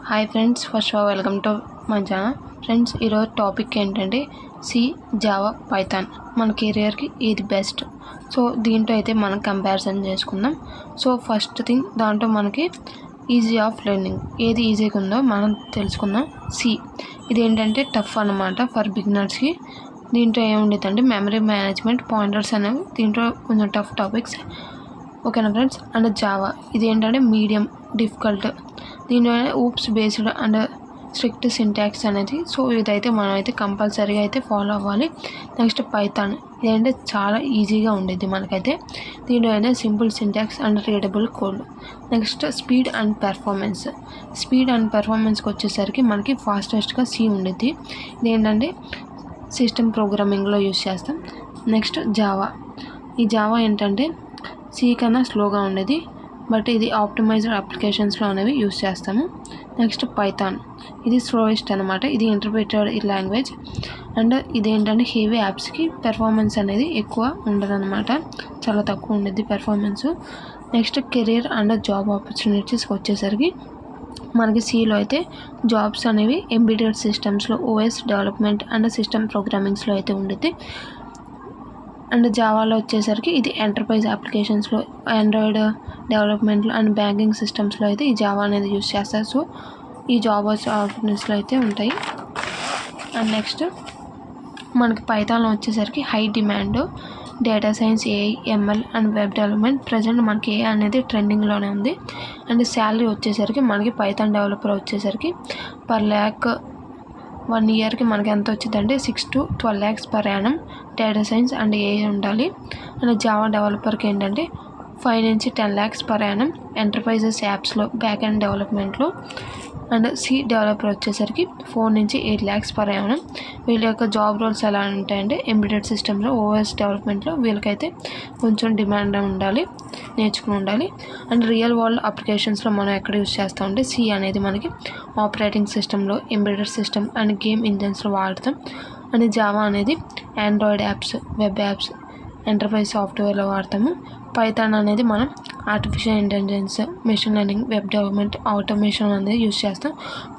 Hi friends, first of welcome to my channel. Friends, ఈరోజు topic ఏంటంటే C, Java, Python మన కెరియర్కి ఏది best. So దీంట్లో అయితే మనం కంపారిజన్ చేసుకుందాం. సో ఫస్ట్ థింగ్, దాంట్లో మనకి ఈజీ ఆఫ్ లెర్నింగ్ ఏది ఈజీగా ఉందో మనం తెలుసుకుందాం. సి ఇదేంటంటే టఫ్ అన్నమాట ఫర్ బిగినర్స్కి. దీంట్లో ఏముండేదంటే మెమరీ మేనేజ్మెంట్, పాయింటర్స్ అనేవి దీంట్లో కొంచెం టఫ్ టాపిక్స్. ఓకేనా ఫ్రెండ్స్. అండ్ జావా ఇది ఏంటంటే మీడియం డిఫికల్ట్. దీనివల్ల oops based and strict syntax అనేది. సో ఇదైతే మనం అయితే కంపల్సరీగా అయితే ఫాలో అవ్వాలి. నెక్స్ట్ పైథాన్ ఇదంటే చాలా ఈజీగా ఉండేది మనకైతే. దీనిలో అయితే simple syntax and readable code. Next speed and పెర్ఫార్మెన్స్కి వచ్చేసరికి మనకి ఫాస్టెస్ట్గా సి ఉండేది. ఇదేంటంటే సిస్టమ్ ప్రోగ్రామింగ్లో యూస్ చేస్తాం. Next Java. ఈ జావా ఏంటంటే సి కన్నా స్లోగా ఉండేది, బట్ ఇది ఆప్టిమైజ్డ్ అప్లికేషన్స్లో అనేవి యూస్ చేస్తాము. నెక్స్ట్ పైథాన్ ఇది స్లోయెస్ట్ అనమాట. ఇది ఇంటర్ప్రిటెడ్ లాంగ్వేజ్. అండ్ ఇదేంటంటే హెవీ యాప్స్కి పెర్ఫార్మెన్స్ అనేది ఎక్కువ ఉండదన్నమాట, చాలా తక్కువ ఉండేది performance. Next career and job ఆపర్చునిటీస్కి వచ్చేసరికి మనకి సిలో అయితే జాబ్స్ అనేవి ఎంబెడెడ్ సిస్టమ్స్లో, ఓఎస్ డెవలప్మెంట్ అండ్ సిస్టమ్ ప్రోగ్రామింగ్స్లో అయితే ఉండేది. అండ్ జావాలో వచ్చేసరికి ఇది ఎంటర్ప్రైజ్ అప్లికేషన్స్లో, ఆండ్రాయిడ్ డెవలప్మెంట్లో అండ్ బ్యాంకింగ్ సిస్టమ్స్లో అయితే ఈ జావా అనేది యూస్ చేస్తారు. సో ఈ జాబ్ ఆపర్చునిటీస్లో అయితే ఉంటాయి. అండ్ నెక్స్ట్ మనకి పైథాన్లో వచ్చేసరికి high demand data science, AI, ML and web development. Present మనకి ఏఐ అనేది ట్రెండింగ్లోనే ఉంది. అండ్ శాలరీ వచ్చేసరికి మనకి పైథాన్ డెవలపర్ వచ్చేసరికి పర్ ల్యాక్ 1 ఇయర్కి మనకి ఎంత వచ్చిందంటే 6 to 12 lakhs per annum. Data science and AI ఉండాలి. అండ్ జావా డెవలపర్కి ఏంటంటే 5 నుంచి 10 lakhs per annum ఎంటర్ప్రైజెస్ యాప్స్లో బ్యాక్ అండ్ డెవలప్మెంట్లో. అండ్ సి డెవలపర్ వచ్చేసరికి 4 నుంచి 8 lakhs per annum. వీళ్ళ యొక్క జాబ్ రోల్స్ ఎలా ఉంటాయంటే ఎంబెడెడ్ సిస్టమ్లో, ఓఎస్ డెవలప్మెంట్లో వీళ్ళకైతే కొంచెం డిమాండ్ ఉండాలి, నేర్చుకుని ఉండాలి. అండ్ రియల్ వరల్డ్ అప్లికేషన్స్లో మనం ఎక్కడ యూస్ చేస్తాం అంటే సి అనేది మనకి ఆపరేటింగ్ సిస్టంలో, ఎంబెడెడ్ సిస్టమ్ అండ్ గేమ్ ఇంజన్స్లో వాడతాం. అండ్ జావా అనేది Android apps, web apps, enterprise సాఫ్ట్వేర్లో వాడతాము. పైథాన్ అనేది మనం artificial intelligence, machine learning, web development, automation అనేది యూస్ చేస్తాం.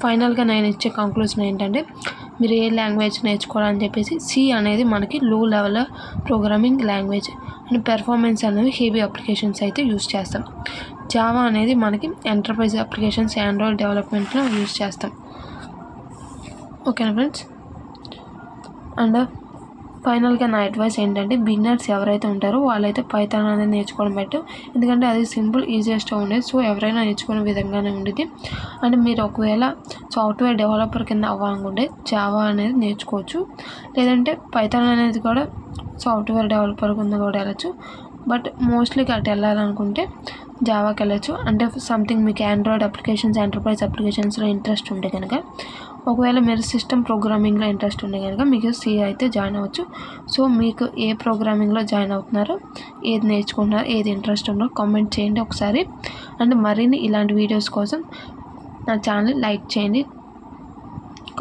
ఫైనల్గా నేను ఇచ్చే కంక్లూజన్ ఏంటంటే మీరు ఏ లాంగ్వేజ్ నేర్చుకోవాలని చెప్పేసి సి అనేది మనకి లో level programming language and performance అనేది హెవీ అప్లికేషన్స్ అయితే యూస్ చేస్తాం. జావా అనేది మనకి ఎంటర్ప్రైజ్ అప్లికేషన్స్, ఆండ్రాయిడ్ డెవలప్మెంట్లో యూస్ చేస్తాం. ఓకేనా ఫ్రెండ్స్. అండ్ ఫైనల్గా నా అడ్వైస్ ఏంటంటే బిగినర్స్ ఎవరైతే ఉంటారో వాళ్ళైతే పైథాన్ అనేది నేర్చుకోవడం బెటర్. ఎందుకంటే అది సింపుల్, ఈజియెస్ట్గా ఉండేది. సో ఎవరైనా నేర్చుకునే విధంగానే ఉండేది. అండ్ మీరు ఒకవేళ సాఫ్ట్వేర్ డెవలపర్ కింద అవ్వాలనుకుంటే జావా అనేది నేర్చుకోవచ్చు. లేదంటే పైథాన్ అనేది కూడా సాఫ్ట్వేర్ డెవలపర్ కింద కూడా వెళ్ళచ్చు. బట్ మోస్ట్లీ అటు వెళ్ళాలనుకుంటే జావాకి వెళ్ళచ్చు. అంటే సంథింగ్ మీకు ఆండ్రాయిడ్ అప్లికేషన్స్, ఎంటర్ప్రైజ్ అప్లికేషన్స్లో ఇంట్రెస్ట్ ఉంటే కనుక, ఒకవేళ మీరు సిస్టమ్ ప్రోగ్రామింగ్లో ఇంట్రెస్ట్ ఉంటే కనుక మీకు సి అయితే జాయిన్ అవ్వచ్చు. సో మీకు ఏ ప్రోగ్రామింగ్లో జాయిన్ అవుతున్నారో, ఏది నేర్చుకుంటున్నారో, ఏది ఇంట్రెస్ట్ ఉందో కామెంట్ చేయండి ఒకసారి. అండ్ మరిన్ని ఇలాంటి వీడియోస్ కోసం నా ఛానల్ లైక్ చేయండి,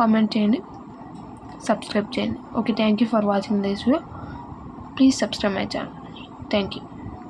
కామెంట్ చేయండి, సబ్స్క్రైబ్ చేయండి. Okay, thank you for watching this video. Please subscribe my channel. Thank you.